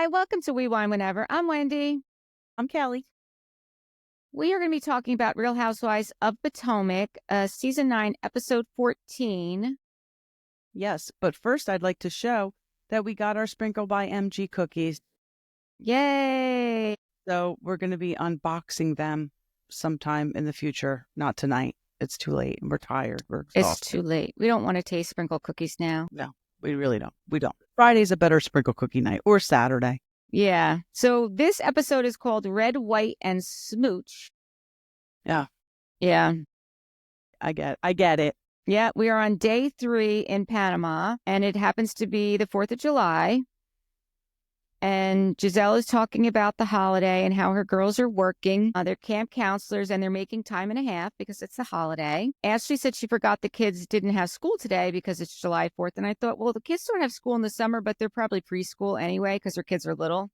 Hi, welcome to We Wine Whenever. I'm Wendy. I'm Kelly. We are going to be talking about Real Housewives of Potomac, Season 9, Episode 14. Yes, but first I'd like to show that we got our Sprinkle by MG cookies. Yay! So we're going to be unboxing them sometime in the future. Not tonight. It's too late. We're tired. We're exhausted. It's too late. We don't want to taste sprinkle cookies now. No, we really don't. We don't. Friday's a better sprinkle cookie night, or Saturday. Yeah. So this episode is called Red, White, and Smooch. Yeah. Yeah. I get it. Yeah. We are on day 3 in Panama, and it happens to be the 4th of July. And Giselle is talking about the holiday and how her girls are working. They're camp counselors and they're making time and a half because it's the holiday. Ashley said she forgot the kids didn't have school today because it's July 4th. And I thought, well, the kids don't have school in the summer, but they're probably preschool anyway because their kids are little.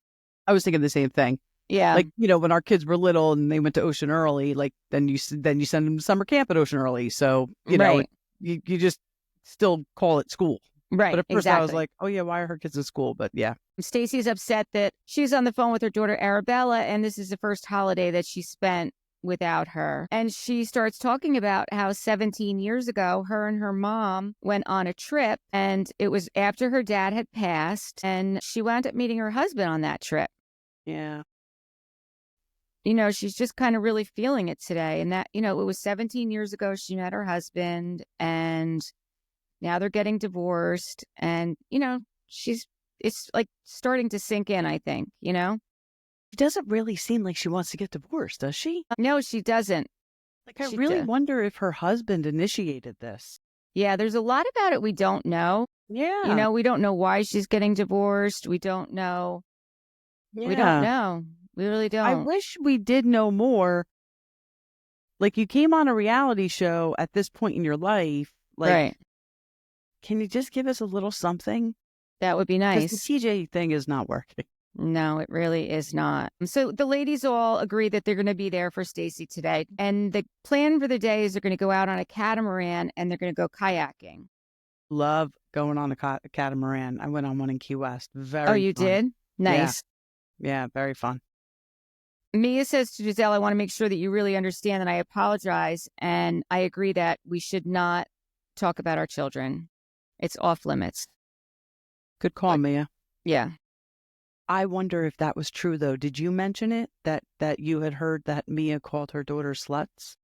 I was thinking the same thing. Yeah. Like, when our kids were little and they went to Ocean Early, like then you send them to summer camp at Ocean Early. So, right. you just still call it school. Right. But at first exactly. I was like, oh yeah, why are her kids in school? But yeah. Stacey's upset that she's on the phone with her daughter Arabella, and this is the first holiday that she spent without her. And she starts talking about how 17 years ago, her and her mom went on a trip, and it was after her dad had passed, and she wound up meeting her husband on that trip. Yeah. She's just kind of really feeling it today. And that, it was 17 years ago she met her husband, and now they're getting divorced. And, it's like starting to sink in, I think, She doesn't really seem like she wants to get divorced, does she? No, she doesn't. Like, I really wonder if her husband initiated this. Yeah, there's a lot about it we don't know. Yeah. We don't know why she's getting divorced. We don't know. Yeah. We don't know. We really don't. I wish we did know more. Like, you came on a reality show at this point in your life. Like, right. Can you just give us a little something? That would be nice. Because the TJ thing is not working. No, it really is not. So the ladies all agree that they're going to be there for Stacey today. And the plan for the day is they're going to go out on a catamaran and they're going to go kayaking. Love going on a catamaran. I went on one in Key West. Very Oh, you fun. did? Nice. Yeah, very fun. Mia says to Giselle, I want to make sure that you really understand that I apologize. And I agree that we should not talk about our children. It's off limits. Good call, Mia. Yeah. I wonder if that was true, though. Did you mention it, that you had heard that Mia called her daughter sluts?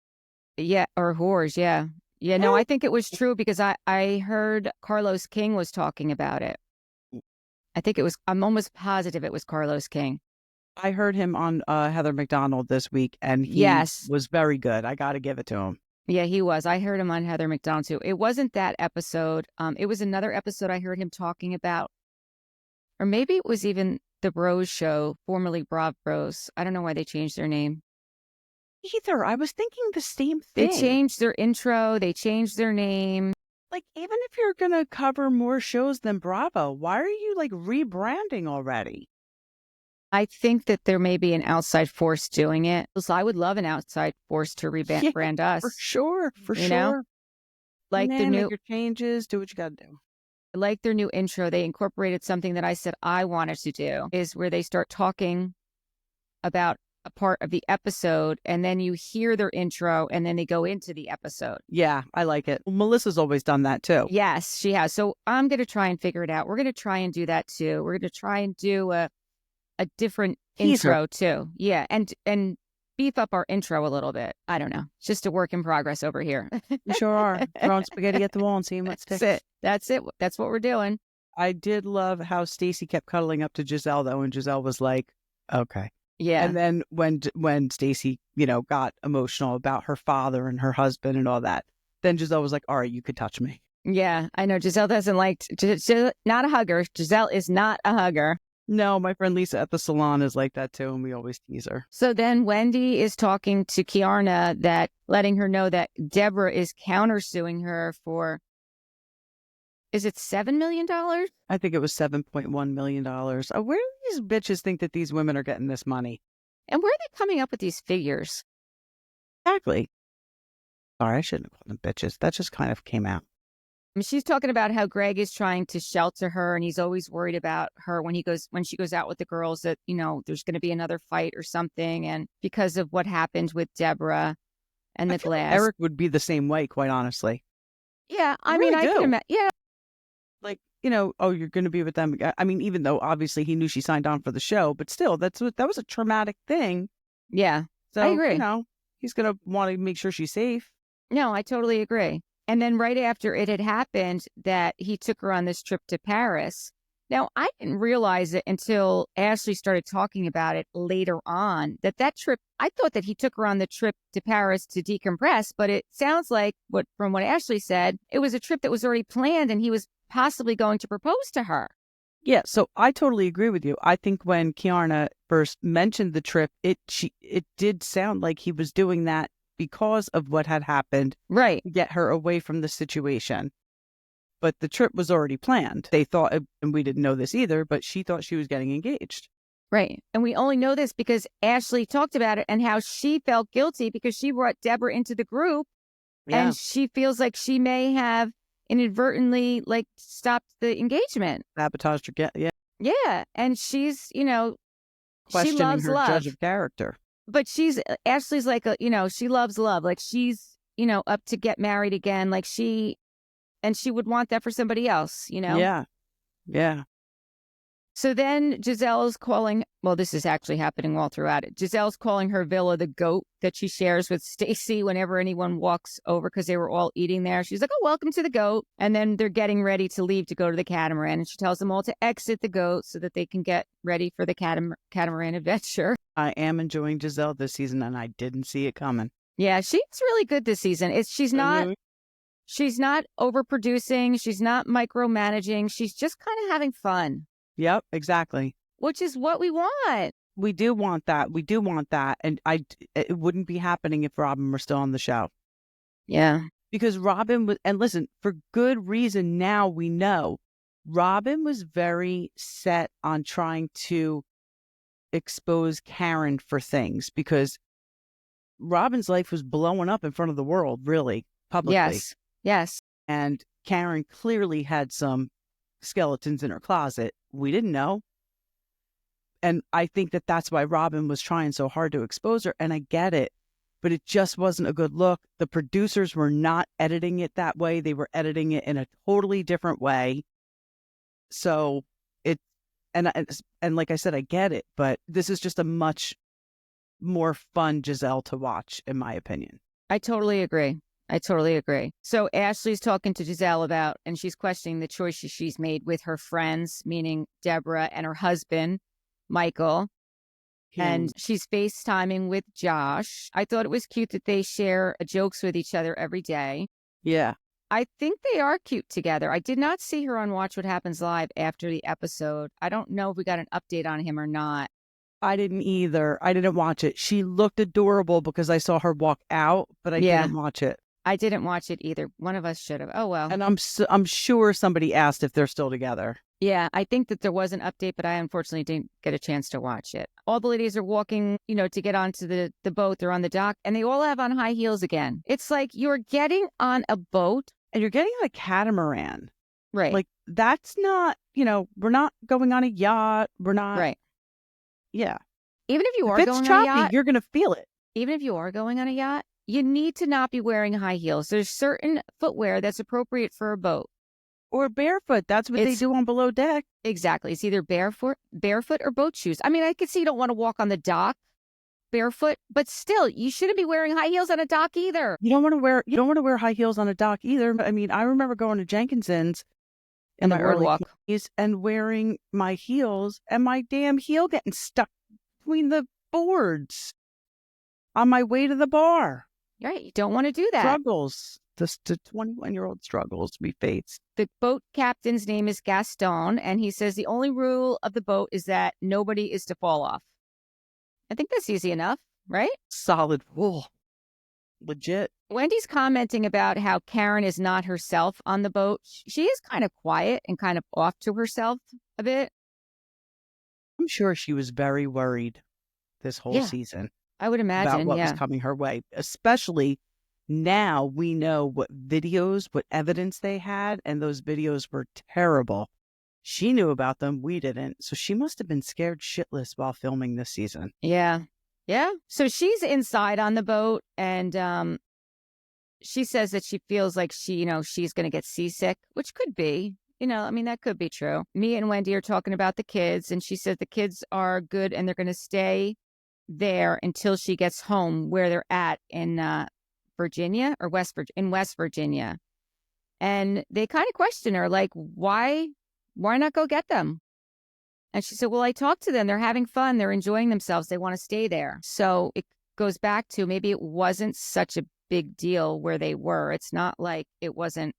Yeah, or whores, yeah. Yeah, no, I think it was true because I heard Carlos King was talking about it. I'm almost positive it was Carlos King. I heard him on Heather McDonald this week, and he was very good. I got to give it to him. Yeah, he was. I heard him on Heather McDonald, too. It wasn't that episode. It was another episode I heard him talking about. Or maybe it was even the Bros show, formerly Brav Bros. I don't know why they changed their name. Either. I was thinking the same thing. They changed their intro. They changed their name. Like, even if you're going to cover more shows than Bravo, why are you, rebranding already? I think that there may be an outside force doing it. So I would love an outside force to rebrand us. For sure. You know? Like the new make your changes, do what you got to do. Like their new intro, they incorporated something that I said I wanted to do, is where they start talking about a part of the episode and then you hear their intro and then they go into the episode. Yeah, I like it. Well, Melissa's always done that too. Yes, she has. So I'm going to try and figure it out. We're going to try and do that too. We're going to try and do a different intro too. Yeah, and beef up our intro a little bit. I don't know. It's just a work in progress over here. We sure are. Throwing spaghetti at the wall and seeing what sticks. That's it. That's what we're doing. I did love how Stacey kept cuddling up to Giselle, though, and Giselle was like, okay. Yeah. And then when Stacey, got emotional about her father and her husband and all that, then Giselle was like, all right, you could touch me. Yeah, I know. Giselle doesn't not a hugger. Giselle is not a hugger. No, my friend Lisa at the salon is like that too, and we always tease her. So then Wendy is talking to Keirna, letting her know that Deborah is countersuing her for, is it $7 million? I think it was $7.1 million. Where do these bitches think that these women are getting this money? And where are they coming up with these figures? Exactly. Sorry, I shouldn't have called them bitches. That just kind of came out. She's talking about how Greg is trying to shelter her, and he's always worried about her when she goes out with the girls, that, there's going to be another fight or something. And because of what happened with Deborah and the I feel like glass. Eric would be the same way, quite honestly. Yeah, I really mean, I can do. imagine. Yeah, Like, oh, you're going to be with them. I mean, even though obviously he knew she signed on for the show, but still, that was a traumatic thing. yeah, So, I agree. He's going to want to make sure she's safe. No, I totally agree. And then right after it had happened that he took her on this trip to Paris. Now, I didn't realize it until Ashley started talking about it later on, that trip, I thought that he took her on the trip to Paris to decompress, but it sounds like from what Ashley said, it was a trip that was already planned and he was possibly going to propose to her. Yeah, so I totally agree with you. I think when Keirna first mentioned the trip, it did sound like he was doing that because of what had happened, right, to get her away from the situation. But the trip was already planned. They thought, and we didn't know this either, but she thought she was getting engaged. Right. And we only know this because Ashley talked about it and how she felt guilty because she brought Deborah into the group. Yeah. And she feels like she may have inadvertently stopped the engagement. Sabotaged her. Yeah. Yeah. And she's, Questioning she loves her love. judge of character. But Ashley's like, she loves love. Like she's, up to get married again. Like she would want that for somebody else, Yeah. Yeah. So then Giselle's calling, well, this is actually happening all throughout it. Giselle's calling her villa the goat that she shares with Stacey whenever anyone walks over because they were all eating there. She's like, oh, welcome to the goat. And then they're getting ready to leave to go to the Catamaran. And she tells them all to exit the goat so that they can get ready for the Catamaran Adventure. I am enjoying Giselle this season, and I didn't see it coming. Yeah, she's really good this season. She's not overproducing. She's not micromanaging. She's just kind of having fun. Yep, exactly. Which is what we want. We do want that. We do want that. And it wouldn't be happening if Robin were still on the show. Yeah. Because Robin was, and listen, for good reason, now we know, Robin was very set on trying to expose Karen for things because Robin's life was blowing up in front of the world, really, publicly. Yes. And Karen clearly had some skeletons in her closet. We didn't know. And I think that that's why Robin was trying so hard to expose her. And I get it, but it just wasn't a good look. The producers were not editing it that way. They were editing it in a totally different way. So and like I said, I get it, but this is just a much more fun Giselle to watch, in my opinion. I totally agree. So Ashley's talking to Giselle about, and she's questioning the choices she's made with her friends, meaning Deborah and her husband, Michael. And she's FaceTiming with Josh. I thought it was cute that they share jokes with each other every day. Yeah. I think they are cute together. I did not see her on Watch What Happens Live after the episode. I don't know if we got an update on him or not. I didn't either. I didn't watch it. She looked adorable because I saw her walk out, but I didn't watch it. I didn't watch it either. One of us should have. Oh, well. And I'm sure somebody asked if they're still together. Yeah, I think that there was an update, but I unfortunately didn't get a chance to watch it. All the ladies are walking, to get onto the boat. They're on the dock, and they all have on high heels again. It's like you're getting on a boat. And you're getting on a catamaran. Right. Like, that's not, we're not going on a yacht. We're not. Right. Yeah. Even if you are it's going choppy, on a yacht, you're going to feel it. Even if you are going on a yacht, you need to not be wearing high heels. There's certain footwear that's appropriate for a boat. Or barefoot. That's what they do on below deck. Exactly. It's either barefoot or boat shoes. I mean, I could see you don't want to walk on the dock barefoot, but still, you shouldn't be wearing high heels on a dock either. You don't want to wear high heels on a dock either. I mean, I remember going to Jenkinson's in my early 20s and wearing my heels and my damn heel getting stuck between the boards on my way to the bar. Right. You don't want to do that. Struggles. The 21-year-old struggles we face. The boat captain's name is Gaston, and he says the only rule of the boat is that nobody is to fall off. I think that's easy enough, right? Solid rule. Legit. Wendy's commenting about how Karen is not herself on the boat. She is kind of quiet and kind of off to herself a bit. I'm sure she was very worried this whole season. I would imagine, about what was coming her way, especially Now we know what videos, what evidence they had, and those videos were terrible. She knew about them. We didn't. So she must have been scared shitless while filming this season. Yeah. Yeah. So she's inside on the boat, and she says that she feels like she's going to get seasick, which could be. I mean, that could be true. Me and Wendy are talking about the kids, and she says the kids are good and they're going to stay there until she gets home where they're at in Virginia or in West Virginia. And they kind of question her, like, why not go get them? And she said, well, I talked to them. They're having fun. They're enjoying themselves. They want to stay there. So it goes back to maybe it wasn't such a big deal where they were. It's not like it wasn't.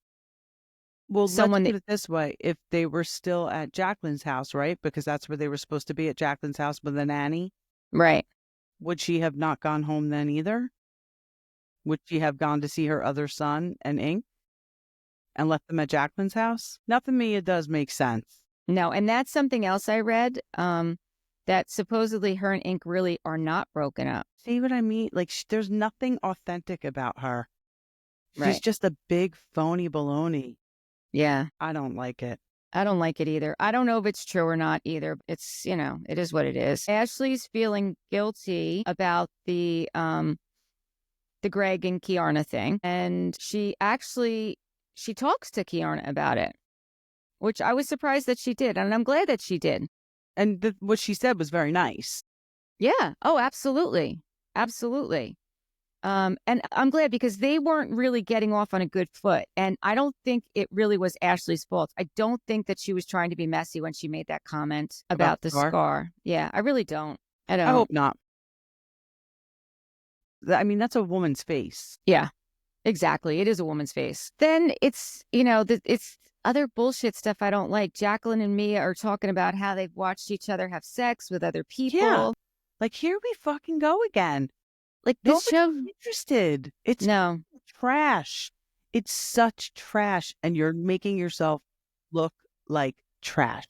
Well, let's put it this way. If they were still at Jacqueline's house, right? Because that's where they were supposed to be, at Jacqueline's house with the nanny. Right. Would she have not gone home then either? Would she have gone to see her other son and Ink and left them at Jacqueline's house? Nothing to me, it does make sense. No. And that's something else I read, that supposedly her and Ink really are not broken up. See what I mean? Like, there's nothing authentic about her. She's Right. just a big phony baloney. Yeah. I don't like it. I don't like it either. I don't know if it's true or not either. It's, it is what it is. Ashley's feeling guilty about the Greg and Keirna thing. And she talks to Keirna about it, which I was surprised that she did. And I'm glad that she did. And what she said was very nice. Yeah. Oh, absolutely. Absolutely. And I'm glad because they weren't really getting off on a good foot. And I don't think it really was Ashley's fault. I don't think that she was trying to be messy when she made that comment about the scar. Yeah, I really don't. I don't. I hope not. I mean, that's a woman's face. Yeah, exactly. It is a woman's face. Then it's, it's other bullshit stuff I don't like. Jacqueline and Mia are talking about how they've watched each other have sex with other people. Yeah. Like, here we fucking go again. Like, this show, interested. It's no trash. It's such trash, and you're making yourself look like trash.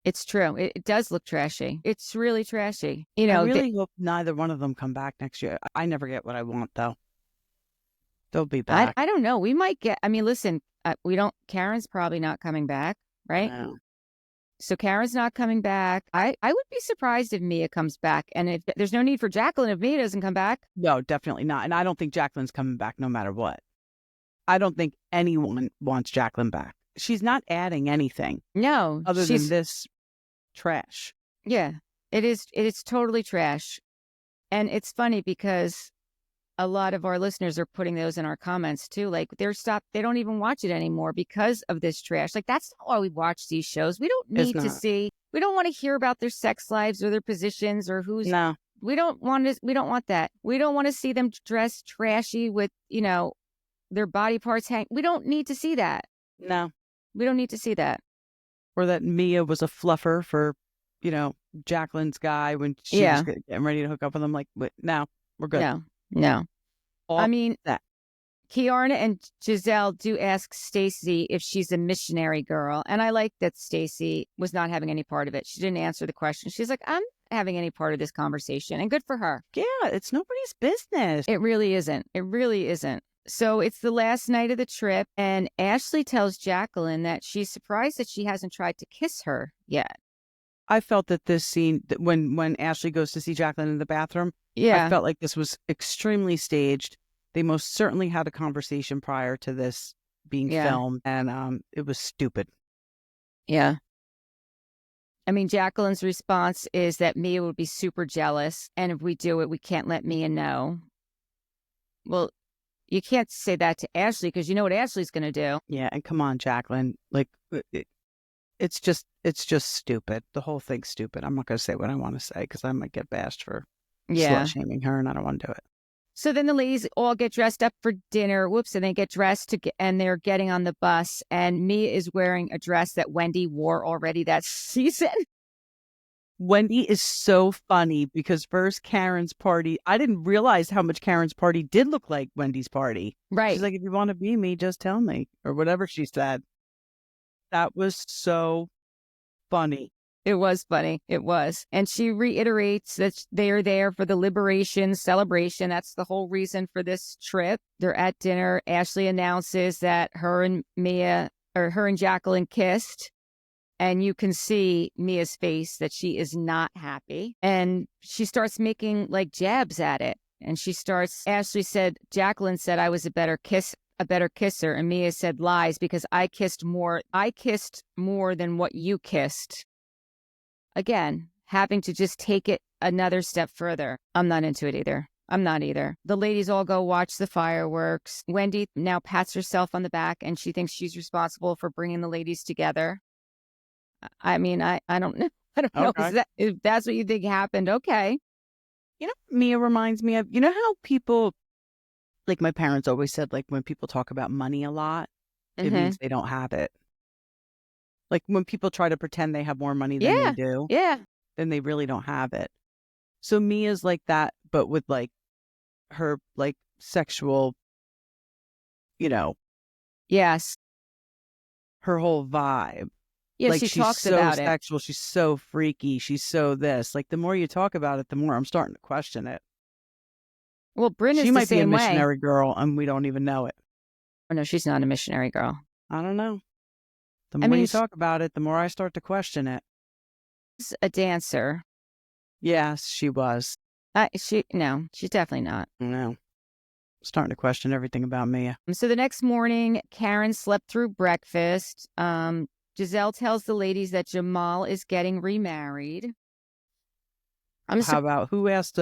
It's true. It does look trashy. It's really trashy. I really hope neither one of them come back next year. I never get what I want, though. They'll be back. I don't know. We might get. I mean, listen. We don't. Karen's probably not coming back, right? No. So Karen's not coming back. I would be surprised if Mia comes back. And if there's no need for Jacqueline if Mia doesn't come back. No, definitely not. And I don't think Jacqueline's coming back no matter what. I don't think anyone wants Jacqueline back. She's not adding anything. No. Other than this trash. Yeah, it is. It is totally trash. And it's funny because a lot of our listeners are putting those in our comments too. Like they don't even watch it anymore because of this trash. Like, that's not why we watch these shows. We don't need to see, we don't want to hear about their sex lives or their positions or who's, no. We don't want that. We don't want to see them dressed trashy with, their body parts hang. We don't need to see that. No. We don't need to see that. Or that Mia was a fluffer for, Jacqueline's guy when she was getting ready to hook up with him. Like, no, we're good. No. I mean, that Keirna and Giselle do ask Stacey if she's a missionary girl. And I like that Stacey was not having any part of it. She didn't answer the question. She's like, I'm not having any part of this conversation. And good for her. Yeah, it's nobody's business. It really isn't. It really isn't. So it's the last night of the trip. And Ashley tells Jacqueline that she's surprised that she hasn't tried to kiss her yet. I felt that this scene, when Ashley goes to see Jacqueline in the bathroom, I felt like this was extremely staged. They most certainly had a conversation prior to this being filmed, and it was stupid. Yeah. I mean, Jacqueline's response is that Mia would be super jealous, and if we do it, we can't let Mia know. Well, you can't say that to Ashley because you know what Ashley's going to do. Yeah, and come on, Jacqueline. Like, it's just stupid. The whole thing's stupid. I'm not going to say what I want to say because I might get bashed for slut-shaming her, and I don't want to do it. So then the ladies all get dressed up for dinner. Whoops. And they get dressed and they're getting on the bus. And Mia is wearing a dress that Wendy wore already that season. Wendy is so funny because first Karen's party, I didn't realize how much Karen's party did look like Wendy's party. Right. She's like, if you want to be me, just tell me, or whatever she said. That was so funny. It was funny. It was. And she reiterates that they are there for the liberation celebration. That's the whole reason for this trip. They're at dinner. Ashley announces that her and Jacqueline kissed. And you can see Mia's face that she is not happy. And she starts making like jabs at it. And Ashley said, Jacqueline said I was a better kisser. And Mia said lies because I kissed more than what you kissed. Again, having to just take it another step further. I'm not into it either. I'm not either. The ladies all go watch the fireworks. Wendy now pats herself on the back and she thinks she's responsible for bringing the ladies together. I mean, I don't know. I don't know if that's what you think happened. Okay. Mia reminds me of, how people, like my parents always said, like when people talk about money a lot, it means they don't have it. Like when people try to pretend they have more money than they do, then they really don't have it. So Mia's like that, but with like her like sexual, yes, her whole vibe. Yeah, like she she's talks so about sexual. She's so freaky. She's so this. Like the more you talk about it, the more I'm starting to question it. Well, Bryn is She the might be a same way. missionary girl, and we don't even know it. Oh, no, she's not a missionary girl. I don't know. The more you talk about it, the more I start to question it. She's a dancer. Yes, she was. No, she's definitely not. No. Starting to question everything about Mia. So the next morning, Karen slept through breakfast. Giselle tells the ladies that Jamal is getting remarried. How about who asked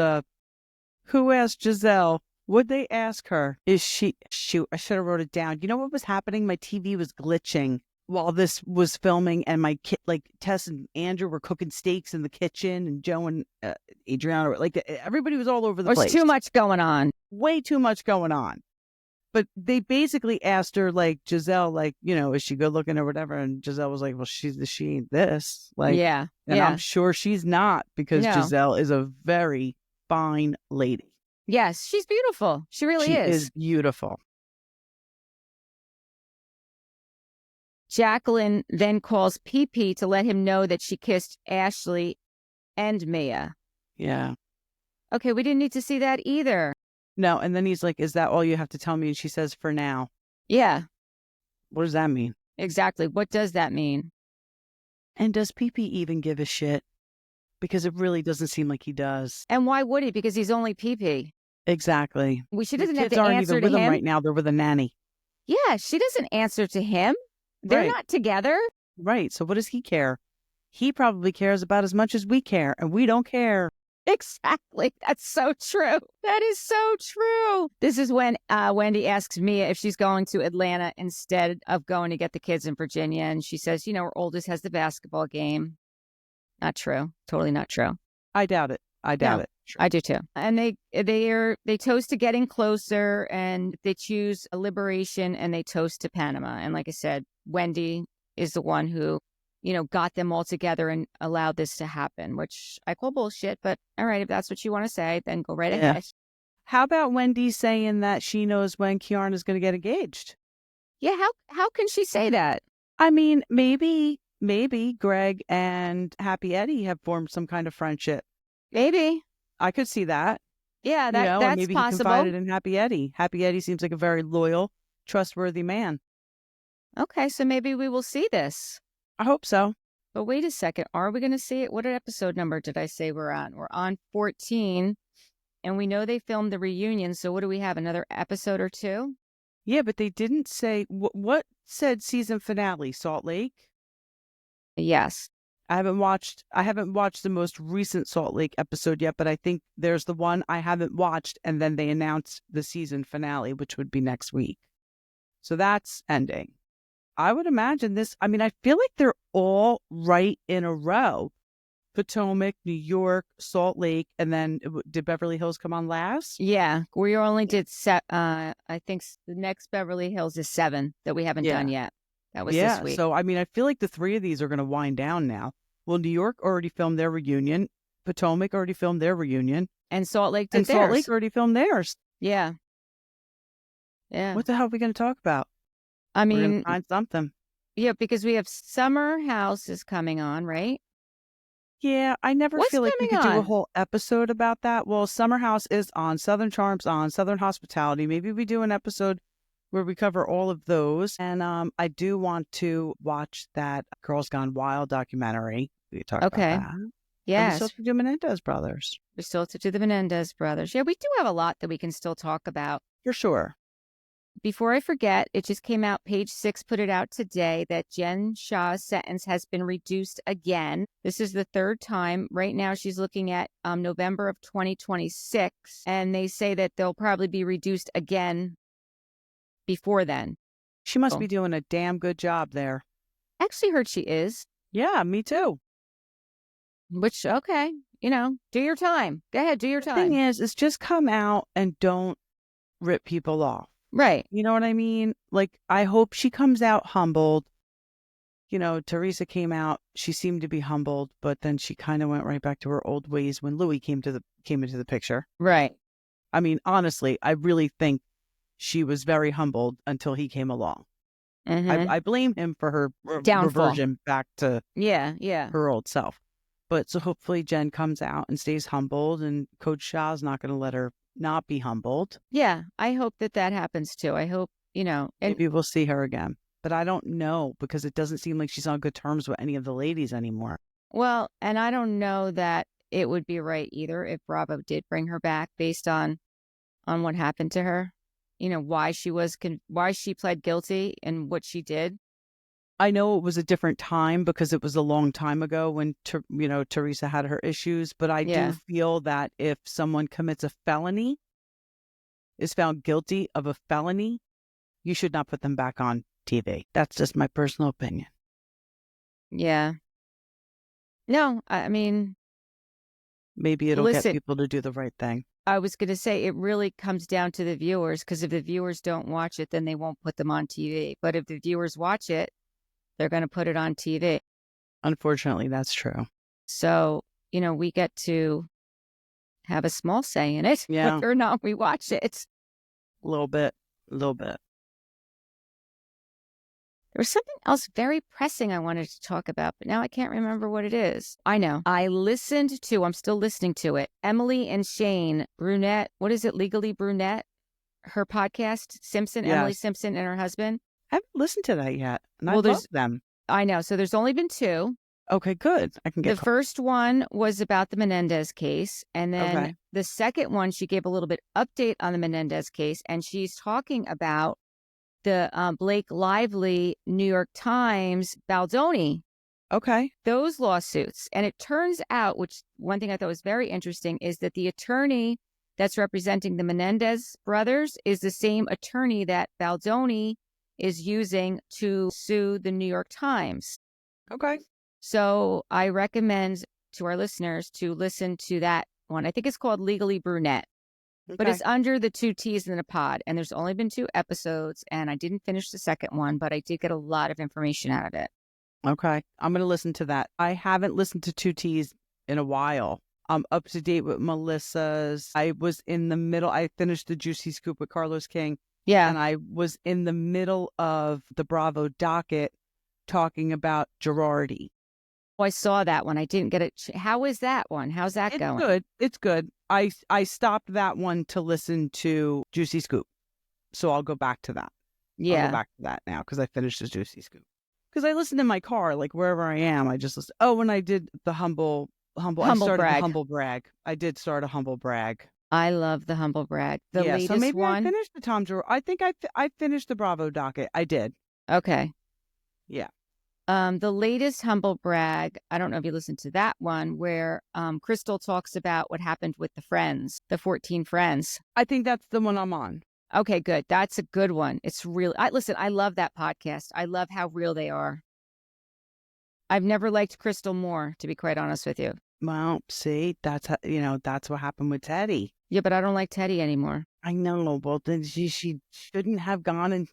Giselle? Would they ask her? Shoot, I should have wrote it down. You know what was happening? My TV was glitching while this was filming, and my Tess and Andrew were cooking steaks in the kitchen, and Joe and Adriana were everybody was all over the place. There's too much going on. Way too much going on. But they basically asked her, Giselle, is she good looking or whatever? And Giselle was like, well, she ain't this. And I'm sure she's not, because Giselle is a very fine lady. Yes, she's beautiful. She really is. She is beautiful. Jacqueline then calls PP to let him know that she kissed Ashley and Mia. Yeah. Okay, we didn't need to see that either. No, and then he's like, is that all you have to tell me? And she says, for now. Yeah. What does that mean? Exactly. What does that mean? And does PP even give a shit? Because it really doesn't seem like he does. And why would he? Because he's only PP. Exactly. She doesn't have kids to aren't answer even to with him him right now. They're with a nanny. Yeah, she doesn't answer to him. They're not together. Right. So what does he care? He probably cares about as much as we care, and we don't care. Exactly. That's so true. That is so true. This is when Wendy asks Mia if she's going to Atlanta instead of going to get the kids in Virginia. And she says, her oldest has the basketball game. Not true. Totally not true. I doubt it. I doubt it. Sure. I do too. And they toast to getting closer, and they choose a liberation, and they toast to Panama. And like I said, Wendy is the one who got them all together and allowed this to happen, which I call bullshit. But all right, if that's what you want to say, then go right ahead. How about Wendy saying that she knows when Keirna is going to get engaged? Yeah, how can she say that? I mean, maybe Greg and Happy Eddie have formed some kind of friendship. Maybe. I could see that. Yeah, that's maybe possible. He confided in Happy Eddie. Happy Eddie seems like a very loyal, trustworthy man. Okay, so maybe we will see this. I hope so. But wait a second. Are we going to see it? What episode number did I say we're on? We're on 14. And we know they filmed the reunion. So what do we have? Another episode or two? Yeah, but they didn't say what said season finale, Salt Lake? Yes. I haven't watched the most recent Salt Lake episode yet, but I think there's the one I haven't watched, and then they announced the season finale, which would be next week. So that's ending. I would imagine this. I mean, I feel like they're all right in a row. Potomac, New York, Salt Lake, and then did Beverly Hills come on last? Yeah, we only did I think the next Beverly Hills is 7 that we haven't done yet. That was this week. So I mean, I feel like the 3 of these are going to wind down now. Well, New York already filmed their reunion. Potomac already filmed their reunion. And Salt Lake did theirs. Salt Lake already filmed theirs. Yeah. Yeah. What the hell are we going to talk about? I mean, we're going to find something. Yeah, because we have Summer House is coming on, right? Yeah, I never What's feel like we coming could do a on? whole episode about that. Well, Summer House is on, Southern Charms on, Southern Hospitality. Maybe we do an episode where we cover all of those. And I do want to watch that Girls Gone Wild documentary. We could talk about Okay. that. And we still Yes. have to do Menendez brothers. We still have to do the Menendez brothers. Yeah, we do have a lot that we can still talk about. For sure. Before I forget, it just came out, Page 6 put it out today, that Jen Shah's sentence has been reduced again. This is the third time. Right now, she's looking at November of 2026, and they say that they'll probably be reduced again before then. She must be doing a damn good job there. Actually heard she is. Yeah, me too. Which, okay, do your time. Go ahead, do your time. The thing is just come out and don't rip people off. Right. You know what I mean? Like, I hope she comes out humbled. Teresa came out, she seemed to be humbled, but then she kind of went right back to her old ways when Louis came into the picture. Right. I mean, honestly, I really think she was very humbled until he came along. Mm-hmm. I blame him for her reversion back to her old self. But so hopefully Jen comes out and stays humbled, and Coach Shah's not going to let her not be humbled. Yeah, I hope that happens too. I hope, and maybe we'll see her again. But I don't know, because it doesn't seem like she's on good terms with any of the ladies anymore. Well, and I don't know that it would be right either if Bravo did bring her back based on what happened to her. Why she pled guilty and what she did. I know it was a different time because it was a long time ago when, Teresa had her issues. But I do feel that if someone commits a felony, is found guilty of a felony, you should not put them back on TV. That's just my personal opinion. Yeah. No, I mean, maybe it'll get people to do the right thing. I was going to say it really comes down to the viewers, because if the viewers don't watch it, then they won't put them on TV. But if the viewers watch it, they're going to put it on TV. Unfortunately, that's true. So, we get to have a small say in it, whether or not we watch it. A little bit. There was something else very pressing I wanted to talk about, but now I can't remember what it is. I know. I'm still listening to it. Emily and Shane Brunette. What is it? Legally Brunette? Her podcast, Simpson, yes. Emily Simpson and her husband. I haven't listened to that yet. And I love them. I know. So there's only been 2. Okay, good. I can get the first one was about the Menendez case. And then the second one, she gave a little bit update on the Menendez case. And she's talking about the Blake Lively, New York Times, Baldoni. Okay. Those lawsuits. And it turns out, which one thing I thought was very interesting, is that the attorney that's representing the Menendez brothers is the same attorney that Baldoni is using to sue the New York Times. Okay. So I recommend to our listeners to listen to that one. I think it's called Legally Brunette. Okay. But it's under the 2 T's in a pod. And there's only been 2 episodes. And I didn't finish the second one, but I did get a lot of information out of it. Okay. I'm going to listen to that. I haven't listened to 2 T's in a while. I'm up to date with Melissa's. I was in the middle. I finished the Juicy Scoop with Carlos King. Yeah. And I was in the middle of the Bravo docket talking about Girardi. Oh, I saw that one. I didn't get it. How is that one? How's that going? Good. It's good. I stopped that one to listen to Juicy Scoop. So I'll go back to that. Yeah. I'll go back to that now because I finished the Juicy Scoop. Because I listened in my car, like wherever I am, I just listen. Oh, when I did the humble I started brag. The humble brag. I did start a humble brag. I love the humble brag. The latest so maybe one. I finished the Tom Girardi. I think I finished the Bravo docket. I did. Okay. Yeah. The latest humble brag, I don't know if you listened to that one, where Crystal talks about what happened with the friends, the 14 friends. I think that's the one I'm on. Okay, good. That's a good one. It's really, I love that podcast. I love how real they are. I've never liked Crystal more, to be quite honest with you. Well, see, that's what happened with Teddy. Yeah, but I don't like Teddy anymore. I know. Well, then she shouldn't have gone and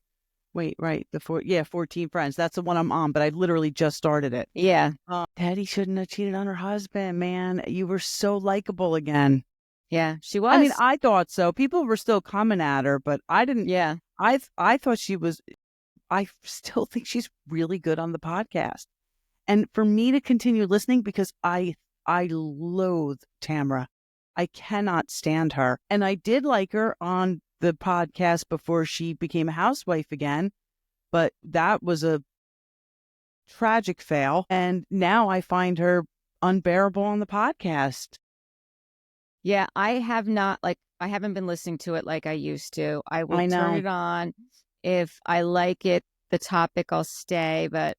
wait, right? 14 friends. That's the one I'm on, but I literally just started it. Yeah. Teddy shouldn't have cheated on her husband, man. You were so likable again. Yeah, she was. I mean, I thought so. People were still coming at her, but I didn't. Yeah. I thought she was, I still think she's really good on the podcast. And for me to continue listening, because I I loathe Tamra. I cannot stand her. And I did like her on the podcast before she became a housewife again, but that was a tragic fail. And now I find her unbearable on the podcast. Yeah, I haven't been listening to it like I used to. I will I turn know. it on. If I like it, the topic, I'll stay. But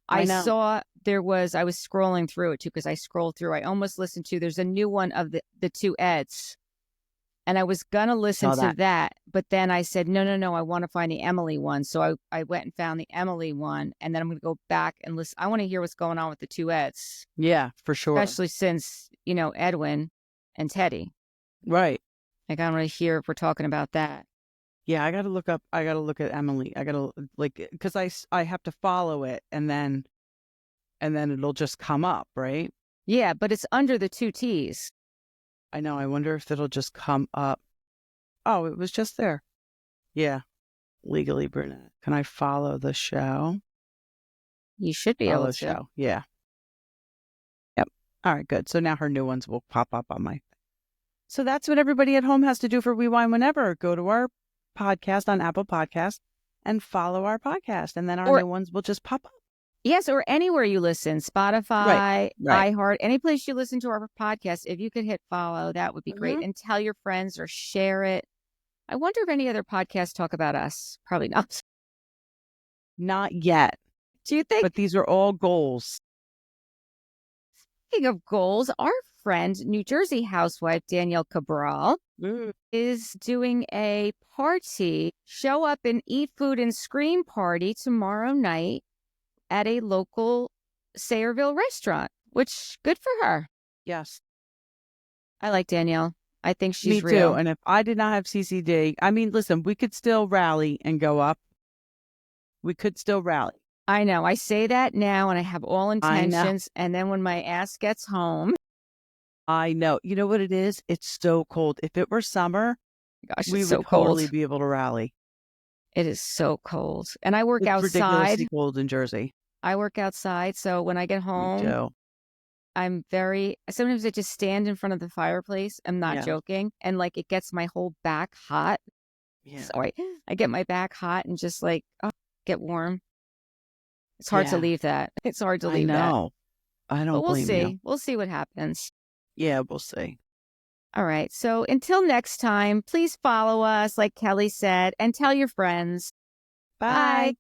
I know. saw I was scrolling through it too, because I scrolled through. I almost listened to, there's a new one of the two Eds. And I was going to listen to that. But then I said, no, I want to find the Emily one. So I went and found the Emily one. And then I'm going to go back and listen. I want to hear what's going on with the two Eds. Yeah, for sure. Especially since, Edwin and Teddy. Right. Like, I want to hear if we're talking about that. Yeah, I got to look at Emily. I got to because I have to follow it and then it'll just come up, right? Yeah, but it's under the two T's. I know. I wonder if it'll just come up. Oh, it was just there. Yeah. Legally Brunette. Can I follow the show? You should be able to. Show. Yeah. Yep. All right, good. So now her new ones will pop up on my. So that's what everybody at home has to do for Rewind Whenever. Go to our podcast on Apple Podcasts and follow our podcast. And then our new ones will just pop up. Yes, or anywhere you listen, Spotify, right. iHeart, any place you listen to our podcast, if you could hit follow, that would be great. And tell your friends or share it. I wonder if any other podcasts talk about us. Probably not. Not yet. Do you think? But these are all goals. Speaking of goals, our friend, New Jersey housewife Danielle Cabral, is doing a party, show up and eat food and scream party tomorrow night at a local Sayreville restaurant, which good for her. Yes. I like Danielle. I think she's Me real. too. And if I did not have CCD, I mean, listen, we could still rally and go up. We could still rally. I know. I say that now and I have all intentions. And then when my ass gets home. I know. You know what it is? It's so cold. If it were summer, gosh, we it's would so cold. totally be able to rally. It is so cold. And I work it's outside. Ridiculously cold in Jersey. I work outside. So when I get home, sometimes I just stand in front of the fireplace. I'm not joking. And like it gets my whole back hot. Yeah. Sorry. I get my back hot and just like, get warm. It's hard to leave that. It's hard to leave that. I know. I don't blame you. See. We'll see what happens. Yeah, we'll see. All right. So until next time, please follow us, like Kelly said, and tell your friends. Bye.